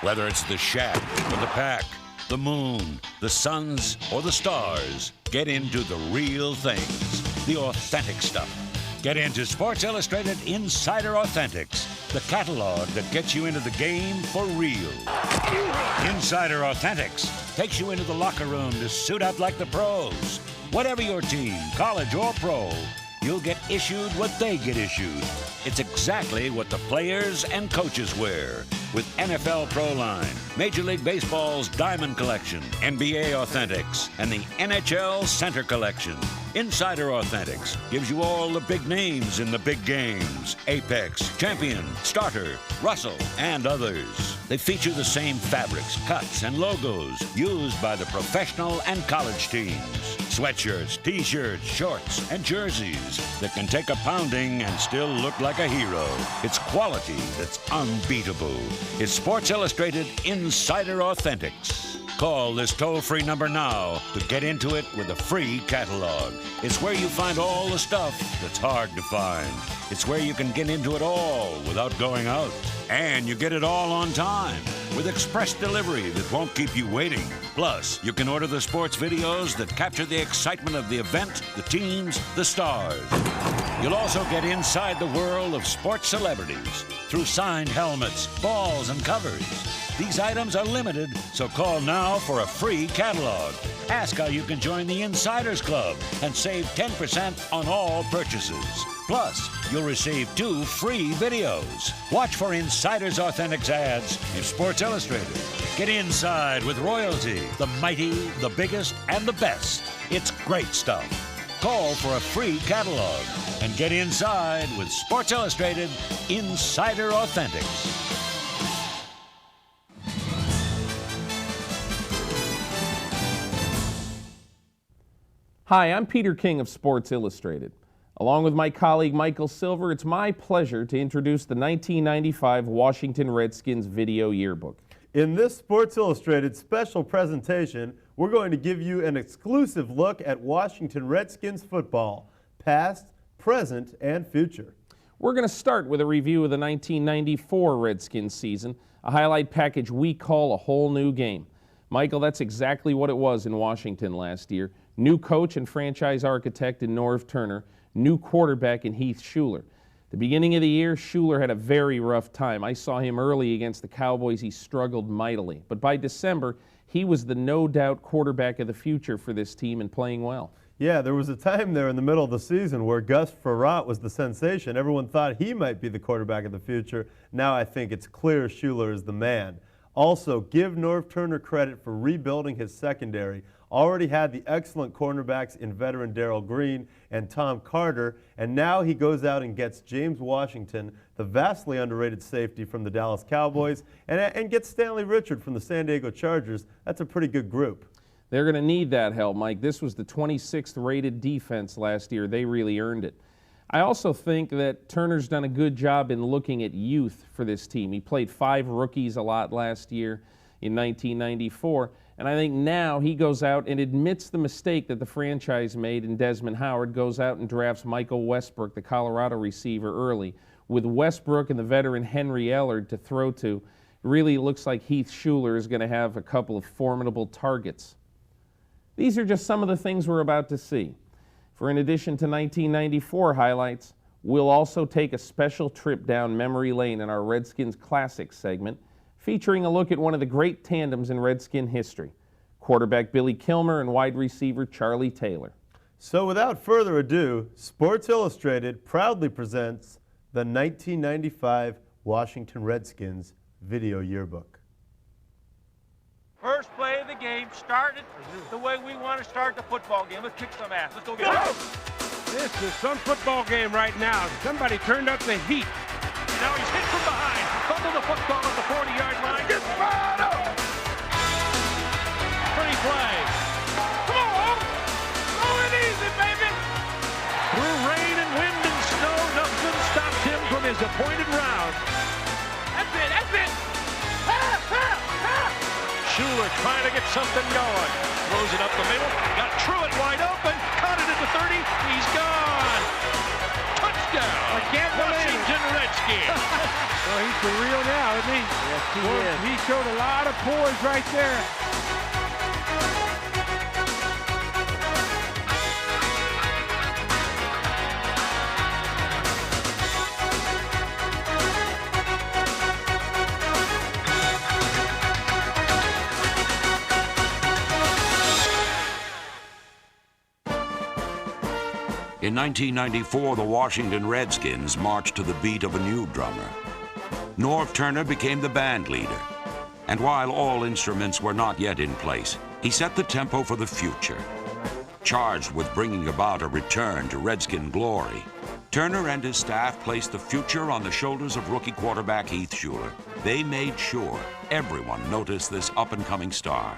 Whether it's the Shack or the Pack, the Moon, the Suns, or the Stars, get into the real things, the authentic stuff. Get into Sports Illustrated Insider Authentics, the catalog that gets you into the game for real. Insider Authentics takes you into the locker room to suit up like the pros. Whatever your team, college or pro, you'll get issued what they get issued. It's exactly what the players and coaches wear. With NFL Pro Line, Major League Baseball's Diamond Collection, NBA Authentics, and the NHL Center Collection. Insider Authentics gives you all the big names in the big games. Apex, Champion, Starter, Russell, and others. They feature the same fabrics, cuts, and logos used by the professional and college teams. Sweatshirts, t-shirts, shorts, and jerseys that can take a pounding and still look like a hero. It's quality that's unbeatable. It's Sports Illustrated Insider Authentics. Call this toll-free number now to get into it with a free catalog. It's where you find all the stuff that's hard to find. It's where you can get into it all without going out. And you get it all on time with express delivery that won't keep you waiting. Plus, you can order the sports videos that capture the excitement of the event, the teams, the stars. You'll also get inside the world of sports celebrities through signed helmets, balls, and covers. These items are limited, so call now for a free catalog. Ask how you can join the Insiders Club and save 10% on all purchases. Plus, you'll receive 2 free videos. Watch for Insiders Authentics ads in Sports Illustrated. Get inside with royalty, the mighty, the biggest, and the best. It's great stuff. Call for a free catalog and get inside with Sports Illustrated Insider Authentics. Hi, I'm Peter King of Sports Illustrated. Along with my colleague Michael Silver, it's my pleasure to introduce the 1995 Washington Redskins video yearbook. In this Sports Illustrated special presentation, we're going to give you an exclusive look at Washington Redskins football, past, present, and future. We're going to start with a review of the 1994 Redskins season, a highlight package we call a whole new game. Michael, that's exactly what it was in Washington last year. New coach and franchise architect in Norv Turner, new quarterback in Heath Shuler. The beginning of the year, Shuler had a very rough time. I saw him early against the Cowboys. He struggled mightily. But by December, he was the no-doubt quarterback of the future for this team and playing well. Yeah, there was a time there in the middle of the season where Gus Frerotte was the sensation. Everyone thought he might be the quarterback of the future. Now I think it's clear Shuler is the man. Also, give Norv Turner credit for rebuilding his secondary. Already had the excellent cornerbacks in veteran Darrell Green and Tom Carter, and now he goes out and gets James Washington, the vastly underrated safety from the Dallas Cowboys, and gets Stanley Richard from the San Diego Chargers. That's a pretty good group. They're going to need that help, Mike. This was the 26th rated defense last year. They really earned it. I also think that Turner's done a good job in looking at youth for this team. He played 5 rookies a lot last year in 1994. And I think now he goes out and admits the mistake that the franchise made, and Desmond Howard goes out and drafts Michael Westbrook, the Colorado receiver, early. With Westbrook and the veteran Henry Ellard to throw to, it really looks like Heath Shuler is going to have a couple of formidable targets. These are just some of the things we're about to see. For in addition to 1994 highlights, we'll also take a special trip down memory lane in our Redskins Classics segment, featuring a look at one of the great tandems in Redskin history, quarterback Billy Kilmer and wide receiver Charlie Taylor. So without further ado, Sports Illustrated proudly presents the 1995 Washington Redskins video yearbook. First play of the game started the way we want to start the football game. Let's kick some ass. Let's go get it. This is some football game right now. Somebody turned up the heat. Now he's hit from behind. Fumbled the football at the 40-yard line. Get fired up! Pretty play. Come on! Go it easy, baby! Through rain and wind and snow, nothing stops him from his appointed round. That's it! That's it! Shuler trying to get something going. Throws it up the middle. Got Truitt wide open. Caught it at the 30. He's gone. Touchdown. I can't believe it. Washington Redskins. Redskins. Well, he's for real now, isn't he? Yes, he Well, is. he showed a lot of poise right there. In 1994, the Washington Redskins marched to the beat of a new drummer. Norv Turner became the band leader. And while all instruments were not yet in place, he set the tempo for the future. Charged with bringing about a return to Redskin glory, Turner and his staff placed the future on the shoulders of rookie quarterback Heath Shuler. They made sure everyone noticed this up-and-coming star.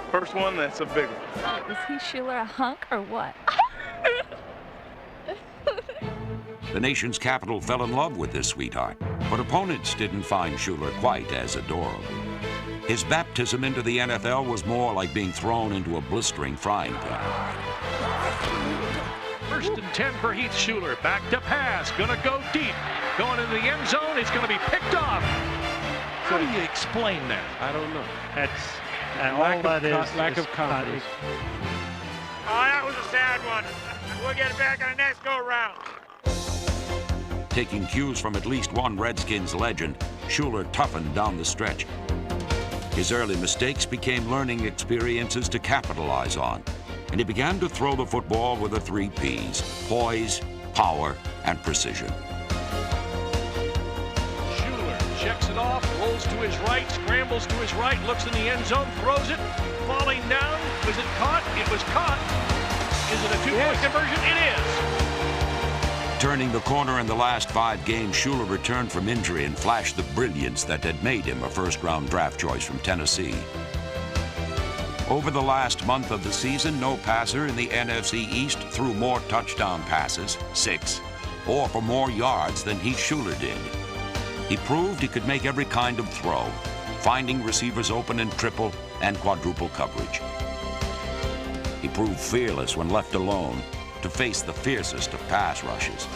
First one, that's a big one. Is Heath Shuler a hunk or what? The nation's capital fell in love with this sweetheart, but opponents didn't find Shuler quite as adorable. His baptism into the NFL was more like being thrown into a blistering frying pan. First and 10 for Heath Shuler. Back to pass. Gonna go deep. Going into the end zone. It's gonna be picked off. How do you explain that? I don't know. That's Lack of confidence. Oh, that was a sad one. We'll get it back on the next go-round. Taking cues from at least one Redskins legend, Shuler toughened down the stretch. His early mistakes became learning experiences to capitalize on, and he began to throw the football with the 3 Ps: poise, power, and precision. Shuler checks it off, rolls to his right, scrambles to his right, looks in the end zone, throws it, falling down. Was it caught? It was caught. Is it a two-point conversion? It is. Turning the corner in the last 5 games, Shuler returned from injury and flashed the brilliance that had made him a first-round draft choice from Tennessee. Over the last month of the season, no passer in the NFC East threw more touchdown passes, 6, or for more yards than Heath Shuler did. He proved he could make every kind of throw, finding receivers open in triple and quadruple coverage. He proved fearless when left alone to face the fiercest of pass rushes.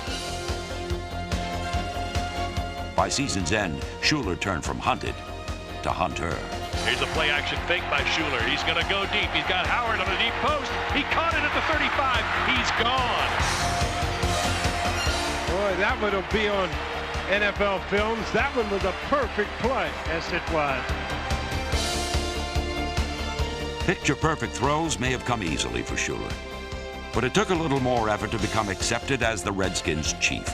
By season's end, Shuler turned from hunted to hunter. Here's a play-action fake by Shuler. He's going to go deep. He's got Howard on a deep post. He caught it at the 35. He's gone. Boy, that one will be on NFL films. That one was a perfect play. Yes, it was. Picture-perfect throws may have come easily for Shuler, but it took a little more effort to become accepted as the Redskins' chief.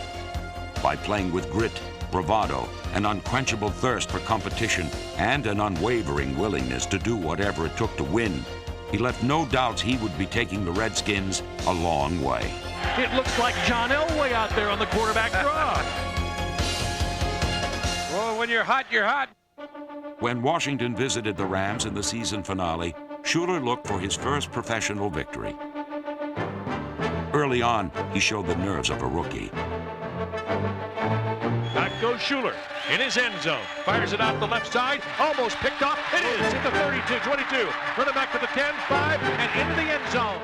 By playing with grit, bravado, an unquenchable thirst for competition, and an unwavering willingness to do whatever it took to win, he left no doubts he would be taking the Redskins a long way. It looks like John Elway out there on the quarterback draw. Well, when you're hot, you're hot. When Washington visited the Rams in the season finale, Shuler looked for his first professional victory. Early on, he showed the nerves of a rookie. Back goes Shuler in his end zone. Fires it out the left side. Almost picked off. It is at the 32, 22. Running back to the 10, 5, and into the end zone.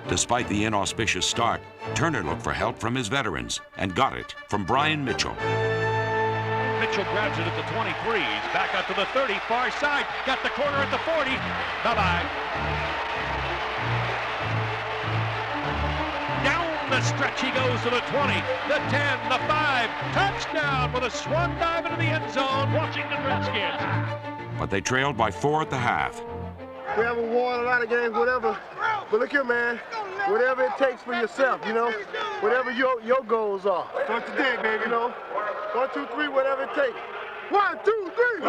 Despite the inauspicious start, Turner looked for help from his veterans and got it from Brian Mitchell. Mitchell grabs it at the 23. He's back out to the 30, far side. Got the corner at the 40. Bye-bye. Down the stretch he goes to the 20, the 10, the 5. Touchdown with a swan dive into the end zone. Washington Redskins. But they trailed by 4 at the half. We haven't won a lot of games, whatever. But look here, man. Whatever it takes for yourself, you know. Whatever your goals are. Start today, baby. You know. 1, 2, 3, whatever it takes. 1, 2, 3.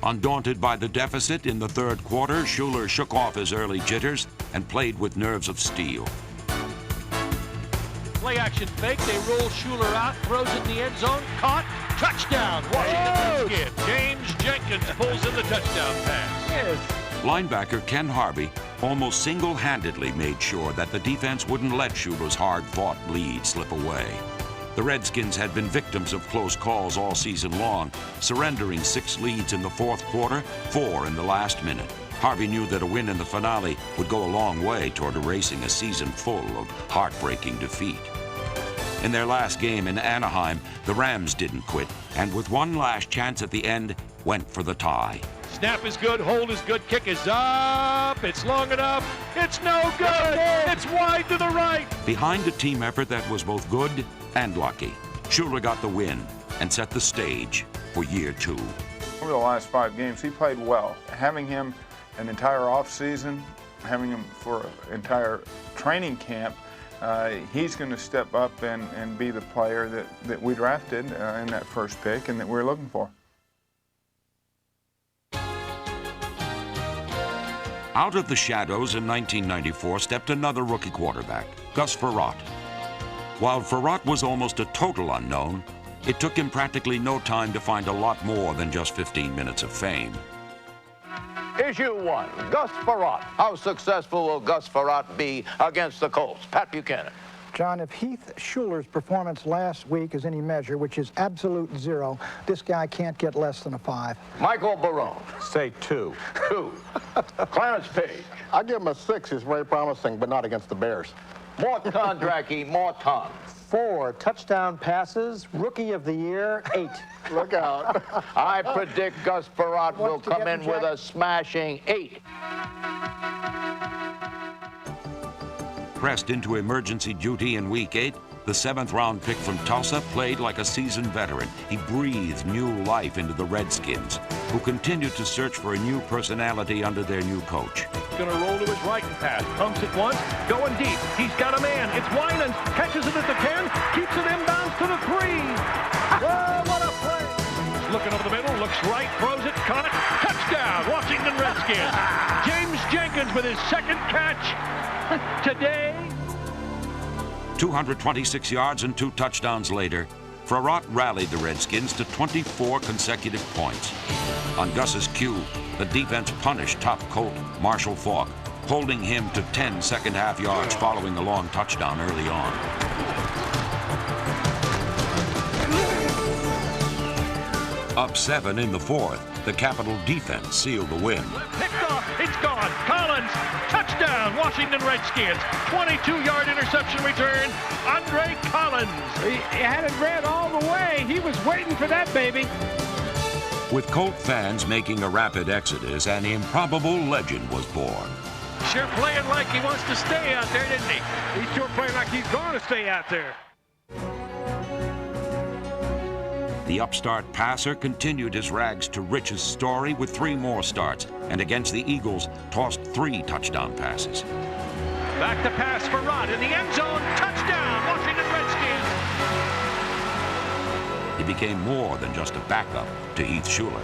Undaunted by the deficit in the third quarter, Shuler shook off his early jitters and played with nerves of steel. Play action fake. They roll Shuler out, throws it in the end zone. Caught. Touchdown. Washington Redskins. James Jenkins pulls in the touchdown pass. Yes. Linebacker Ken Harvey almost single-handedly made sure that the defense wouldn't let Shuler's hard-fought lead slip away. The Redskins had been victims of close calls all season long, surrendering 6 leads in the fourth quarter, 4 in the last minute. Harvey knew that a win in the finale would go a long way toward erasing a season full of heartbreaking defeat. In their last game in Anaheim, the Rams didn't quit, and with one last chance at the end, went for the tie. Snap is good, hold is good, kick is up, it's long enough, it's no good, it's wide to the right. Behind a team effort that was both good and lucky, Shuler got the win and set the stage for year 2. Over the last 5 games, he played well. Having him an entire off-season, having him for an entire training camp, he's going to step up and be the player that we drafted in that first pick and that we're looking for. Out of the shadows in 1994 stepped another rookie quarterback, Gus Frerotte. While Frerotte was almost a total unknown, it took him practically no time to find a lot more than just 15 minutes of fame. Issue 1, Gus Frerotte. How successful will Gus Frerotte be against the Colts? Pat Buchanan. John, if Heath Shuler's performance last week is any measure, which is absolute 0, this guy can't get less than a 5. Michael Barone. Say 2. 2. Clarence Page. I give him a 6. He's very promising, but not against the Bears. Morton Kondracki, Morton. 4 touchdown passes, Rookie of the Year, 8. Look out. I predict Gus Frerotte will come in with a smashing 8. Pressed into emergency duty in Week 8, the 7th-round pick from Tulsa played like a seasoned veteran. He breathed new life into the Redskins, who continued to search for a new personality under their new coach. Gonna roll to his right and pass. Pumps it once, going deep. He's got a man. It's Winan. Catches it at the 10, keeps it inbounds to the 3. Whoa, what a play! Looking over the middle, looks right, throws it, caught it. Touchdown, Washington Redskins. James Jenkins with his second catch today. 226 yards and 2 touchdowns later, Frerotte rallied the Redskins to 24 consecutive points. On Gus's cue, the defense punished top Colt Marshall Faulk, holding him to 10 second-half yards following a long touchdown early on. Up 7 in the 4th, the Capital defense sealed the win. Picked off, it's gone. Collins, touchdown, Washington Redskins. 22-yard interception return, Andre Collins. He had it read all the way. He was waiting for that, baby. With Colt fans making a rapid exodus, an improbable legend was born. Sure playing like he wants to stay out there, didn't he? He's sure playing like he's going to stay out there. The upstart passer continued his rags to riches story with 3 more starts, and against the Eagles, tossed 3 touchdown passes. Back to pass for Rod in the end zone. Touchdown, Washington Redskins. He became more than just a backup to Heath Shuler.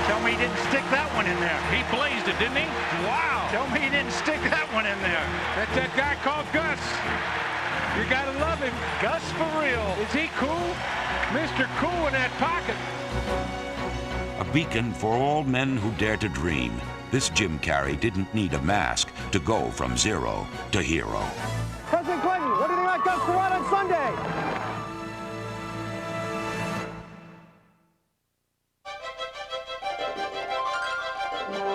Tell me he didn't stick that one in there. He blazed it, didn't he? Wow. Tell me he didn't stick that one in there. That's that guy called Gus. You gotta love him. Gus for real. Is he cool? Mr. Cool in that pocket. A beacon for all men who dare to dream, this Jim Carrey didn't need a mask to go from 0 to hero. President Clinton, what do you think about Gus Frerotte on Sunday?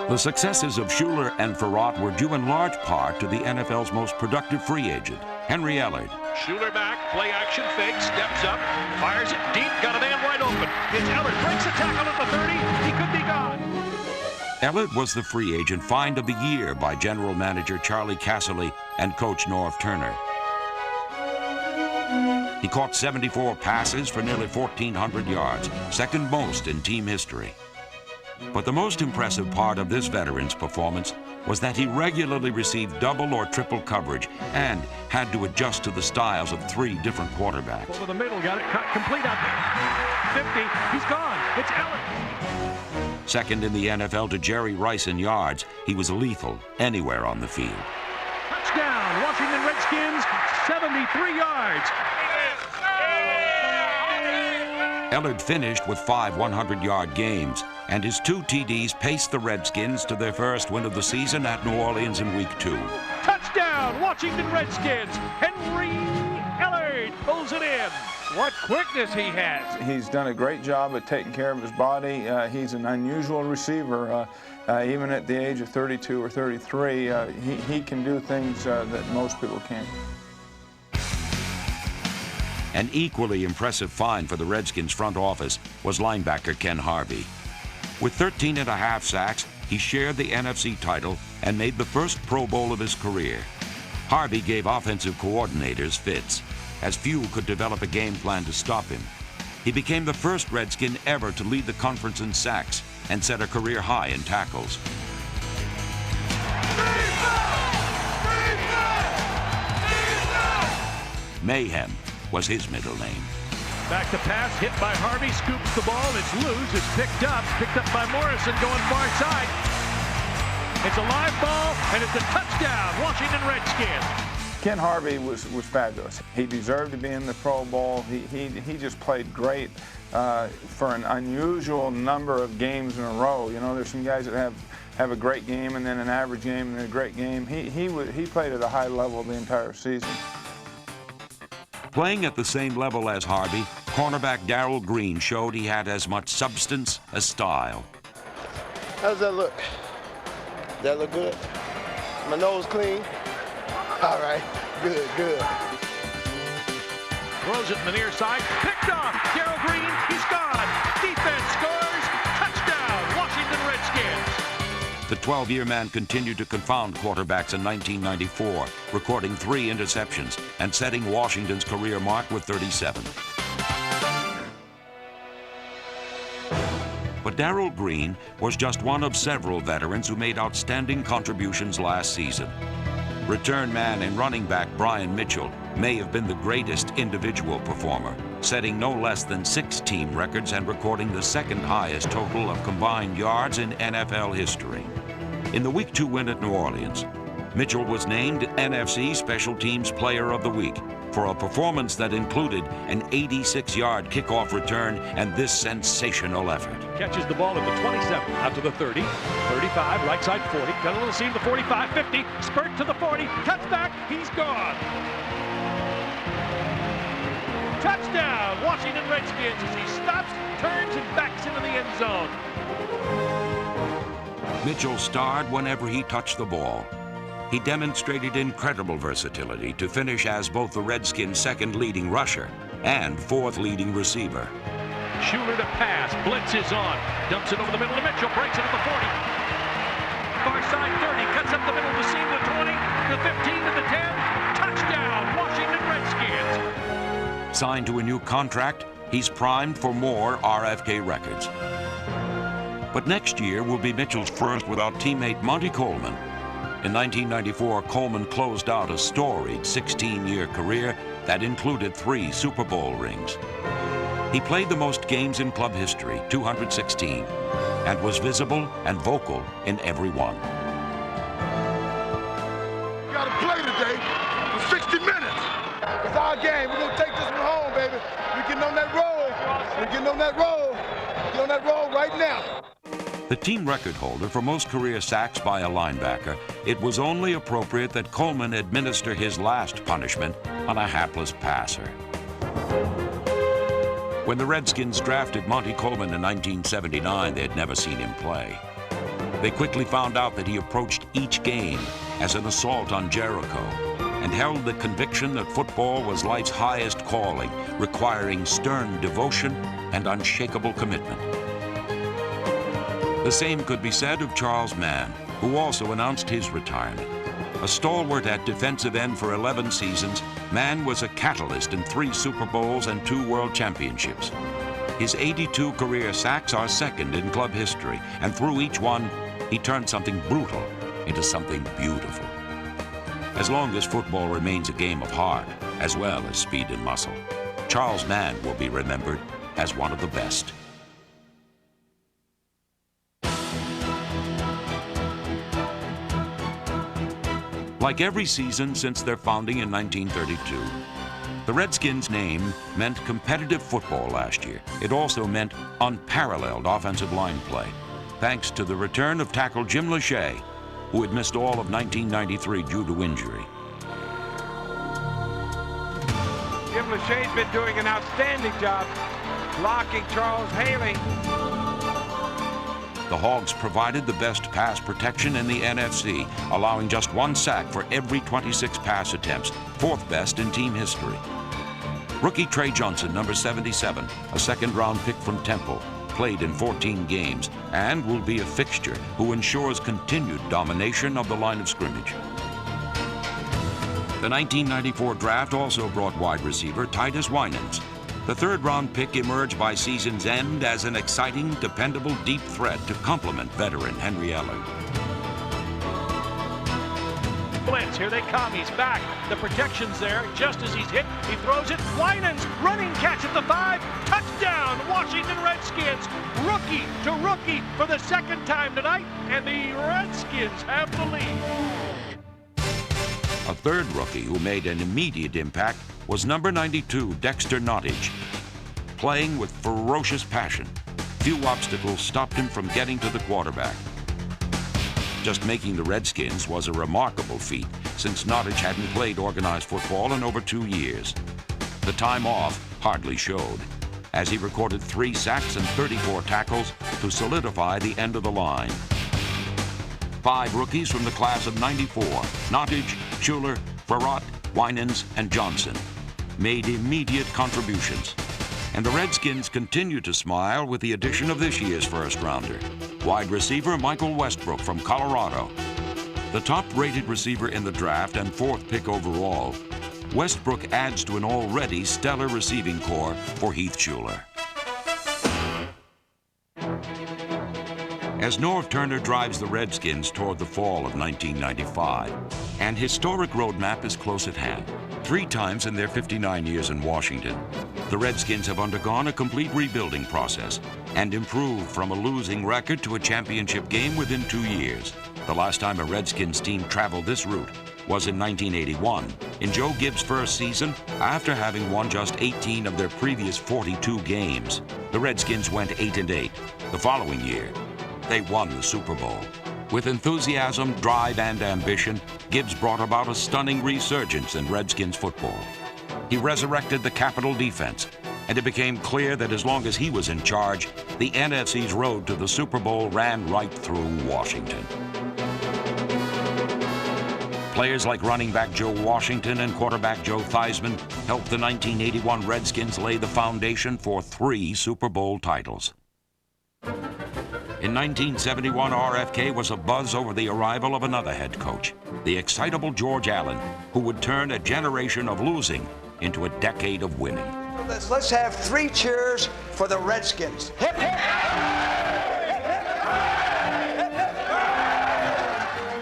The successes of Shuler and Frerotte were due in large part to the NFL's most productive free agent, Henry Ellard. Shuler back, play action, fake, steps up, fires it deep, got a man wide open. It's Ellard, breaks a tackle at the 30, he could be gone. Ellard was the free agent find of the year by general manager Charlie Casserly and coach Norv Turner. He caught 74 passes for nearly 1,400 yards, second most in team history. But the most impressive part of this veteran's performance was that he regularly received double or triple coverage and had to adjust to the styles of 3 different quarterbacks. Over the middle, got it cut complete out there. 50, he's gone. It's Ellard. Second in the NFL to Jerry Rice in yards, he was lethal anywhere on the field. Touchdown, Washington Redskins, 73 yards. Ellard finished with 5 100-yard games, and his 2 TDs paced the Redskins to their first win of the season at New Orleans in Week 2. Touchdown, Washington Redskins. Henry Ellard pulls it in. What quickness he has. He's done a great job at taking care of his body. He's an unusual receiver. Even at the age of 32 or 33, he can do things that most people can't. An equally impressive find for the Redskins front office was linebacker Ken Harvey. With 13.5 sacks, he shared the NFC title and made the first Pro Bowl of his career. Harvey gave offensive coordinators fits, as few could develop a game plan to stop him. He became the first Redskin ever to lead the conference in sacks and set a career high in tackles. Mayhem was his middle name. Back to pass, hit by Harvey, scoops the ball, it's loose, it's picked up by Morrison going far side. It's a live ball, and it's a touchdown, Washington Redskins. Ken Harvey was fabulous. He deserved to be in the Pro Bowl. He just played great for an unusual number of games in a row. You know, there's some guys that have a great game and then an average game and then a great game. He played at a high level the entire season. Playing at the same level as Harvey, cornerback Darrell Green showed he had as much substance as style. How does that look? Does that look good? My nose clean? All right, good. Throws it in the near side, picked off. Darrell Green, he's gone. Defense scores, touchdown, Washington Redskins. The 12-year man continued to confound quarterbacks in 1994, recording 3 interceptions and setting Washington's career mark with 37. But Darrell Green was just one of several veterans who made outstanding contributions last season. Return man and running back Brian Mitchell may have been the greatest individual performer, setting no less than 6 team records and recording the second highest total of combined yards in NFL history. In the Week 2 win at New Orleans, Mitchell was named NFC Special Teams Player of the Week for a performance that included an 86-yard kickoff return and this sensational effort. Catches the ball at the 27, out to the 30, 35, right side 40, got a little seam to 45, 50, spurt to the 40, cuts back, he's gone. Touchdown, Washington Redskins as he stops, turns, and backs into the end zone. Mitchell starred whenever he touched the ball. He demonstrated incredible versatility to finish as both the Redskins' second leading rusher and 4th leading receiver. Shuler to pass, blitz is on, dumps it over the middle to Mitchell, breaks it at the 40. Far side 30, cuts up the middle of the seam to 20, to 15, to the 10. Touchdown, Washington Redskins. Signed to a new contract, he's primed for more RFK records. But next year will be Mitchell's first without teammate Monty Coleman. In 1994, Coleman closed out a storied 16-year career that included 3 Super Bowl rings. He played the most games in club history, 216, and was visible and vocal in every one. We got to play today for 60 minutes. It's our game. We're going to take this one home, baby. We're getting on that roll. We're getting on that roll. Get on that roll right now. The team record holder for most career sacks by a linebacker, it was only appropriate that Coleman administer his last punishment on a hapless passer. When the Redskins drafted Monty Coleman in 1979, they had never seen him play. They quickly found out that he approached each game as an assault on Jericho and held the conviction that football was life's highest calling, requiring stern devotion and unshakable commitment. The same could be said of Charles Mann, who also announced his retirement. A stalwart at defensive end for 11 seasons, Mann was a catalyst in 3 Super Bowls and 2 World Championships. His 82 career sacks are second in club history, and through each one, he turned something brutal into something beautiful. As long as football remains a game of heart, as well as speed and muscle, Charles Mann will be remembered as one of the best. Like every season since their founding in 1932, the Redskins' name meant competitive football last year. It also meant unparalleled offensive line play, thanks to the return of tackle Jim Lachey, who had missed all of 1993 due to injury. Jim Lachey's been doing an outstanding job blocking Charles Haley. The Hogs provided the best pass protection in the NFC, allowing just 1 sack for every 26 pass attempts, 4th best in team history. Rookie Trey Johnson, number 77, a second-round pick from Temple, played in 14 games and will be a fixture who ensures continued domination of the line of scrimmage. The 1994 draft also brought wide receiver Titus Winans. The third-round pick emerged by season's end as an exciting, dependable deep threat to complement veteran Henry Eller. Blitz, here they come, he's back, the protection's there, just as he's hit, he throws it, Winans, running catch at the 5, touchdown, Washington Redskins, rookie to rookie for the second time tonight, and the Redskins have the lead. A third rookie who made an immediate impact was number 92, Dexter Nottage. Playing with ferocious passion, few obstacles stopped him from getting to the quarterback. Just making the Redskins was a remarkable feat, since Nottage hadn't played organized football in over 2 years. The time off hardly showed, as he recorded 3 sacks and 34 tackles to solidify the end of the line. 5 rookies from the class of '94, Nottage, Shuler, Frerotte, Winans, and Johnson, made immediate contributions. And the Redskins continue to smile with the addition of this year's first-rounder, wide receiver Michael Westbrook from Colorado. The top-rated receiver in the draft and 4th pick overall, Westbrook adds to an already stellar receiving corps for Heath Shuler. As Norv Turner drives the Redskins toward the fall of 1995, an historic roadmap is close at hand. 3 times in their 59 years in Washington, the Redskins have undergone a complete rebuilding process and improved from a losing record to a championship game within 2 years. The last time a Redskins team traveled this route was in 1981, in Joe Gibbs' first season, after having won just 18 of their previous 42 games. The Redskins went 8-8. The following year, they won the Super Bowl. With enthusiasm, drive, and ambition, Gibbs brought about a stunning resurgence in Redskins football. He resurrected the Capitol defense, and it became clear that as long as he was in charge, the NFC's road to the Super Bowl ran right through Washington. Players like running back Joe Washington and quarterback Joe Theismann helped the 1981 Redskins lay the foundation for 3 Super Bowl titles. In 1971, RFK was abuzz over the arrival of another head coach, the excitable George Allen, who would turn a generation of losing into a decade of winning. Let's have 3 cheers for the Redskins. Hip, hip.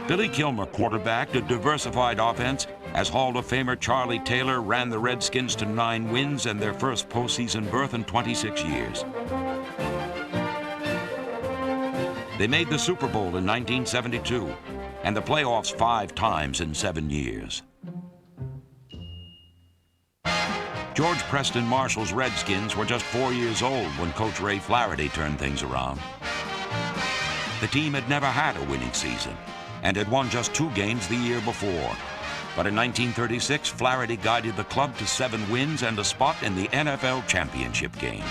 Billy Kilmer quarterbacked a diversified offense as Hall of Famer Charlie Taylor ran the Redskins to 9 wins and their first postseason berth in 26 years. They made the Super Bowl in 1972 and the playoffs 5 times in 7 years. George Preston Marshall's Redskins were just 4 years old when Coach Ray Flaherty turned things around. The team had never had a winning season and had won just 2 games the year before. But in 1936, Flaherty guided the club to 7 wins and a spot in the NFL championship game.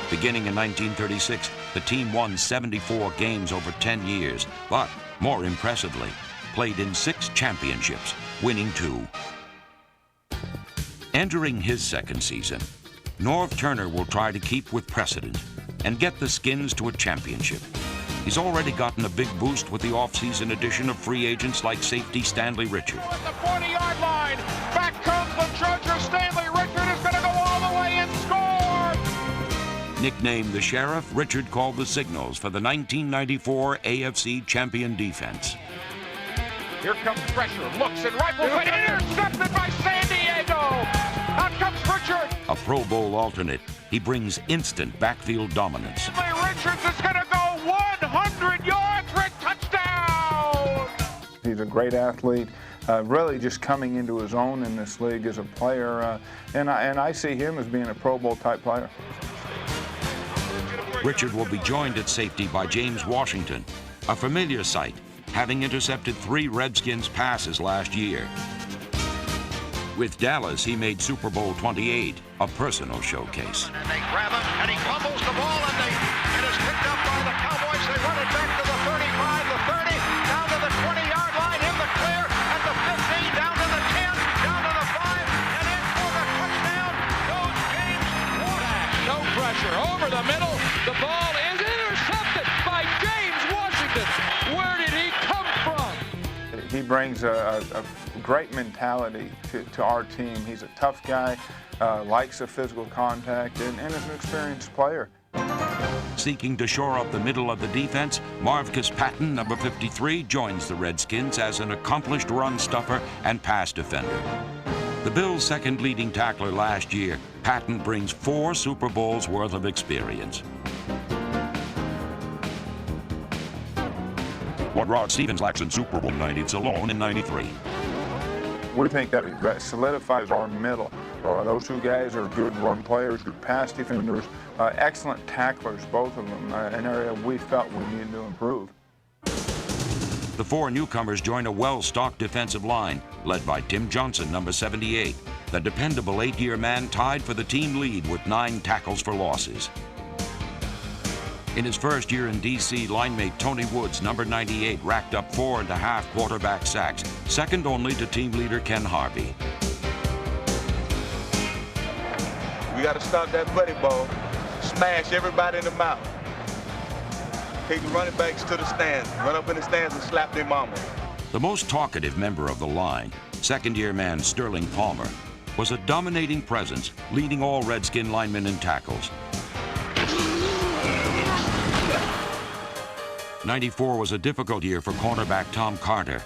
Beginning in 1936, the team won 74 games over 10 years, but more impressively, played in 6 championships, winning 2. Entering his second season, Norv Turner will try to keep with precedent and get the Skins to a championship. He's already gotten a big boost with the offseason addition of free agents like safety Stanley Richard. At the 40-yard line, back comes the Charger. Stanley Richard is going to go all the way and score! Nicknamed the Sheriff, Richard called the signals for the 1994 AFC champion defense. Here comes pressure, looks and rifles, but intercepted by San Diego! Out comes Richard! A Pro Bowl alternate, he brings instant backfield dominance. Richards is going to go 100 yards for a touchdown! He's a great athlete, really just coming into his own in this league as a player, and I see him as being a Pro Bowl type player. Richard will be joined at safety by James Washington, a familiar sight, having intercepted 3 Redskins passes last year. With Dallas, he made Super Bowl 28 a personal showcase. And they grab him, and he fumbles the ball, and it is picked up by the Cowboys. They run it back to the 35, the 30, down to the 20-yard line, in the clear, at the 15, down to the 10, down to the brings a great mentality to our team. He's a tough guy, likes the physical contact, and is an experienced player. Seeking to shore up the middle of the defense, Marvcus Patton, number 53, joins the Redskins as an accomplished run stuffer and pass defender. The Bills' second leading tackler last year, Patton brings 4 Super Bowls worth of experience. What Rod Stevens lacks in Super Bowl 90, it's alone in 93. We think that solidifies our middle. Those two guys are good run players, good pass defenders, excellent tacklers, both of them, an area we felt we needed to improve. The 4 newcomers join a well-stocked defensive line, led by Tim Johnson, number 78, the dependable 8-year man tied for the team lead with 9 tackles for losses. In his first year in D.C., linemate Tony Woods, number 98, racked up 4.5 quarterback sacks, second only to team leader Ken Harvey. We got to stop that buddy ball, smash everybody in the mouth. Take the running backs to the stands, run up in the stands and slap their mama. The most talkative member of the line, second-year man Sterling Palmer, was a dominating presence, leading all Redskin linemen in tackles. 94 was a difficult year for cornerback Tom Carter,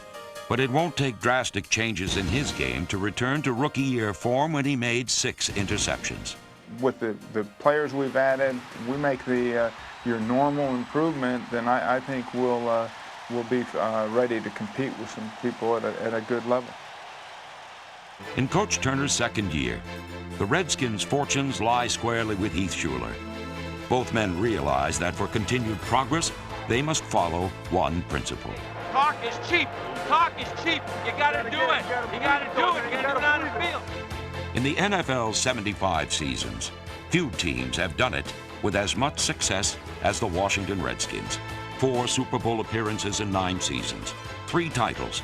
but it won't take drastic changes in his game to return to rookie year form when he made 6 interceptions. With the players we've added, we make the your normal improvement, then I think we'll be ready to compete with some people at a good level. In Coach Turner's second year, the Redskins' fortunes lie squarely with Heath Shuler. Both men realize that for continued progress, they must follow one principle. Talk is cheap. Talk is cheap. You got to do it. You got to do it. You got to do it on the field. In the NFL's 75 seasons, few teams have done it with as much success as the Washington Redskins. 4 Super Bowl appearances in 9 seasons, 3 titles.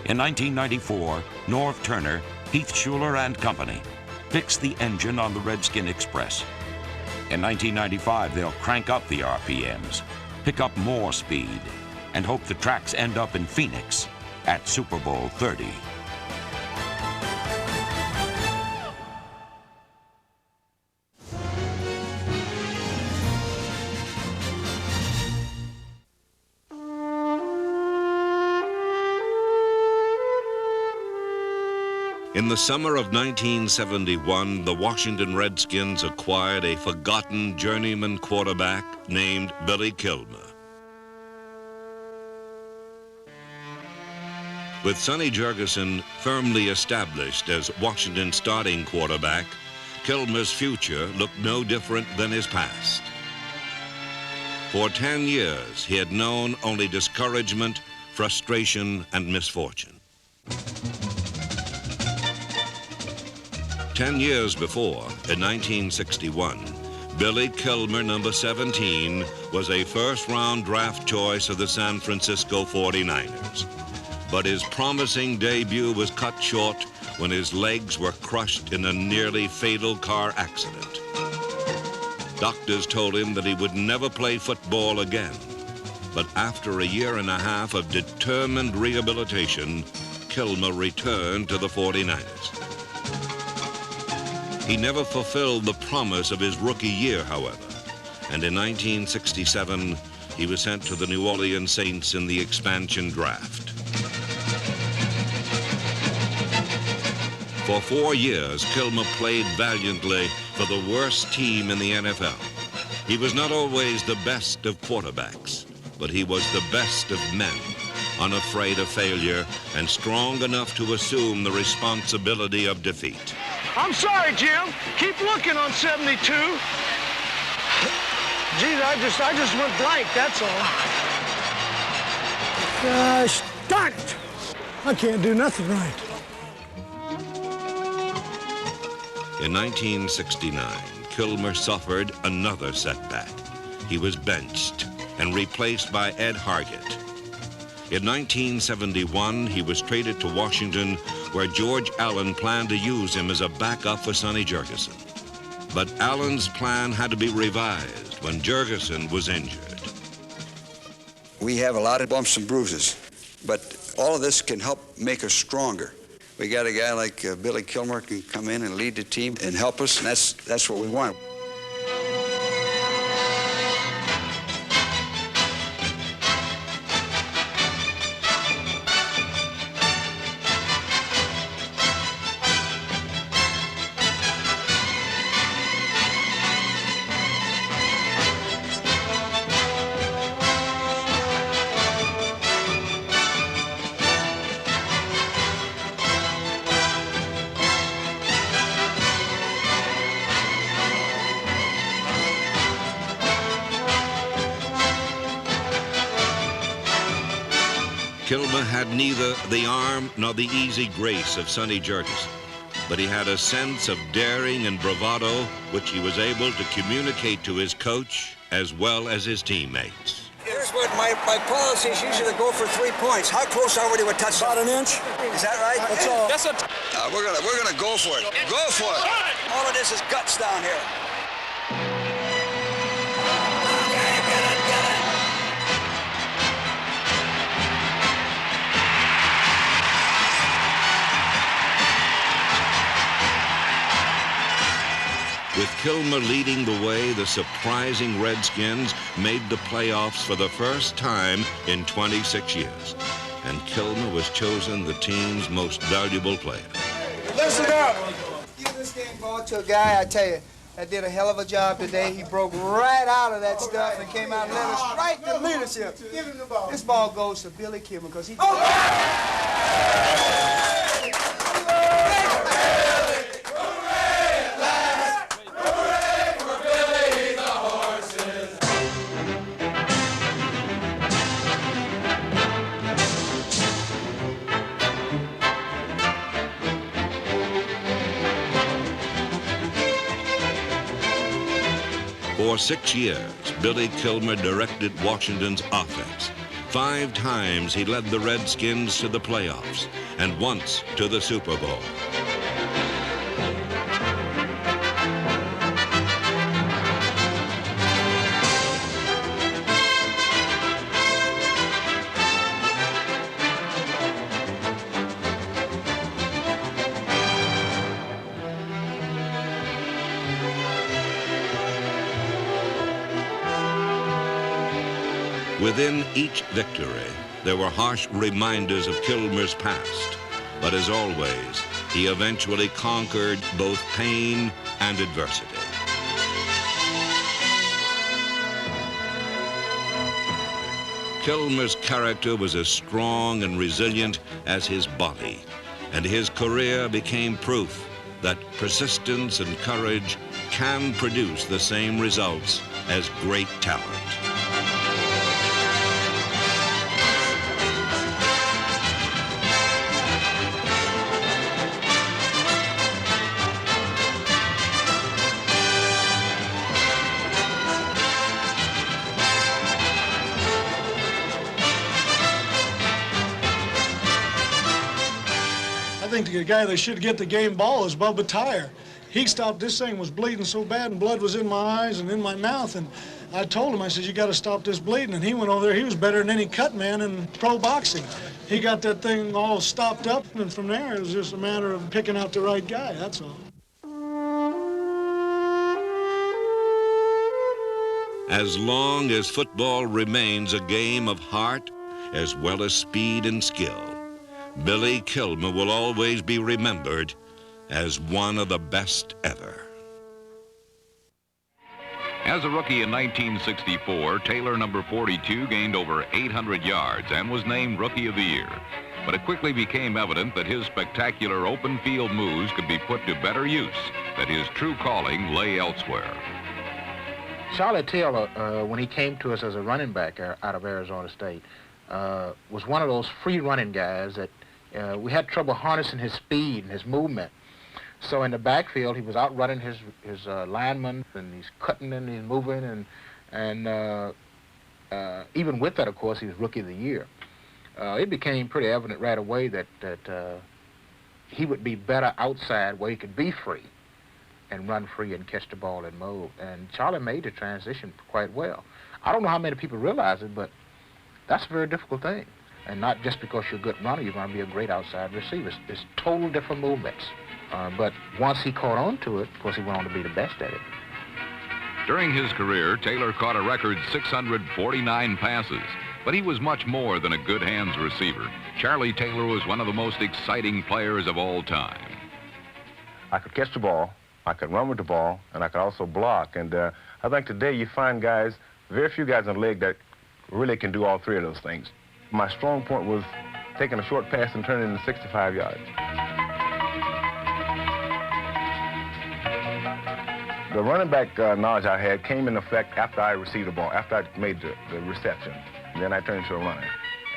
In 1994, Norv Turner, Heath Shuler and company fixed the engine on the Redskin Express. In 1995, they'll crank up the RPMs, pick up more speed, and hope the tracks end up in Phoenix at Super Bowl 30. In the summer of 1971, the Washington Redskins acquired a forgotten journeyman quarterback named Billy Kilmer. With Sonny Jurgensen firmly established as Washington's starting quarterback, Kilmer's future looked no different than his past. For 10 years, he had known only discouragement, frustration, and misfortune. 10 years before, in 1961, Billy Kilmer, number 17, was a first-round draft choice of the San Francisco 49ers. But his promising debut was cut short when his legs were crushed in a nearly fatal car accident. Doctors told him that he would never play football again. But after a year and a half of determined rehabilitation, Kilmer returned to the 49ers. He never fulfilled the promise of his rookie year, however, and in 1967, he was sent to the New Orleans Saints in the expansion draft. For 4 years, Kilmer played valiantly for the worst team in the NFL. He was not always the best of quarterbacks, but he was the best of men, unafraid of failure and strong enough to assume the responsibility of defeat. I'm sorry, Jim. Keep looking on 72. Geez, I just went blank, that's all. Gosh, darn it! I can't do nothing right. In 1969, Kilmer suffered another setback. He was benched and replaced by Ed Hargett. In 1971, he was traded to Washington, where George Allen planned to use him as a backup for Sonny Jurgensen. But Allen's plan had to be revised when Jurgensen was injured. We have a lot of bumps and bruises, but All of this can help make us stronger. We got a guy like Billy Kilmer can come in and lead the team and help us, and that's what we want. Kilmer had neither the arm nor the easy grace of Sonny Jurgensen, but he had a sense of daring and bravado which he was able to communicate to his coach as well as his teammates. Here's what my policy is usually to go for 3 points. How close are we to a touchdown? About an inch. Is that right? That's all. That's we're gonna go for it. Go for it. All of this is guts down here. With Kilmer leading the way, the surprising Redskins made the playoffs for the first time in 26 years. And Kilmer was chosen the team's most valuable player. Listen up! Give this game ball to a guy, I tell you, that did a hell of a job today. He broke right out of that stuff and came out and led us right to leadership. Give him the ball. This ball goes to Billy Kilmer because he... For 6 years, Billy Kilmer directed Washington's offense. 5 times he led the Redskins to the playoffs, and once to the Super Bowl. Within each victory, there were harsh reminders of Kilmer's past. But as always, he eventually conquered both pain and adversity. Kilmer's character was as strong and resilient as his body, and his career became proof that persistence and courage can produce the same results as great talent. I think the guy that should get the game ball is Bubba Tyer. He stopped, this thing was bleeding so bad and blood was in my eyes and in my mouth, and I told him, I said, you got to stop this bleeding, and he went over there. He was better than any cut man in pro boxing. He got that thing all stopped up, and from there it was just a matter of picking out the right guy, that's all. As long as football remains a game of heart as well as speed and skill, Billy Kilmer will always be remembered as one of the best ever. As a rookie in 1964, Taylor, number 42, gained over 800 yards and was named Rookie of the Year. But it quickly became evident that his spectacular open field moves could be put to better use, that his true calling lay elsewhere. Charlie Taylor, when he came to us as a running back out of Arizona State, was one of those free running guys that we had trouble harnessing his speed and his movement. So in the backfield, he was outrunning his linemen, and he's cutting and he's moving, and even with that, of course, he was Rookie of the Year. It became pretty evident right away that he would be better outside where he could be free and run free and catch the ball and move. And Charlie made the transition quite well. I don't know how many people realize it, but that's a very difficult thing. And not just because you're a good runner, you're going to be a great outside receiver. It's total different movements. But once he caught on to it, of course, he went on to be the best at it. During his career, Taylor caught a record 649 passes, but he was much more than a good hands receiver. Charlie Taylor was one of the most exciting players of all time. I could catch the ball, I could run with the ball, and I could also block. And I think today you find guys, very few guys in the league that really can do all three of those things. My strong point was taking a short pass and turning it into 65 yards. The running back knowledge I had came in effect after I received the ball, after I made the reception. And then I turned into a runner.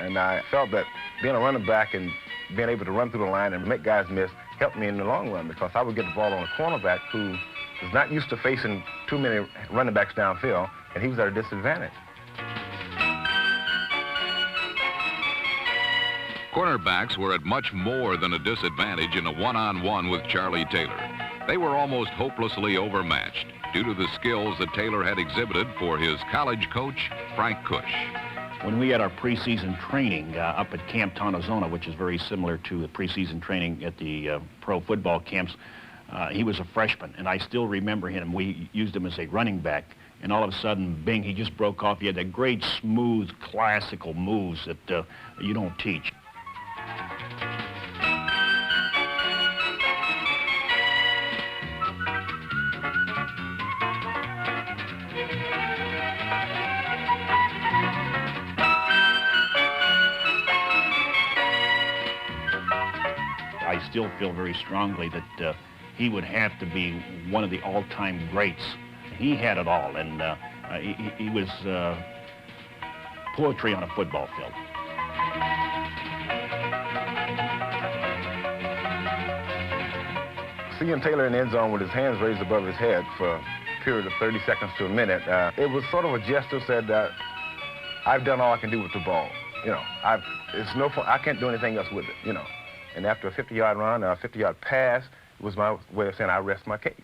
And I felt that being a running back and being able to run through the line and make guys miss helped me in the long run, because I would get the ball on a cornerback who is not used to facing too many running backs downfield, and he was at a disadvantage. Cornerbacks were at much more than a disadvantage in a one-on-one with Charlie Taylor. They were almost hopelessly overmatched due to the skills that Taylor had exhibited for his college coach, Frank Cush. When we had our preseason training up at Camp Tonazona, which is very similar to the preseason training at the pro football camps, he was a freshman, and I still remember him. We used him as a running back, and all of a sudden, bing, he just broke off. He had that great, smooth, classical moves that you don't teach. I still feel very strongly that he would have to be one of the all-time greats. He had it all, and he was poetry on a football field. Seeing Taylor in the end zone with his hands raised above his head for a period of 30 seconds to a minute, it was sort of a gesture that said, I've done all I can do with the ball. You know, it's no fun. I can't do anything else with it, you know. And after a 50-yard run, a 50-yard pass, it was my way of saying I rest my case.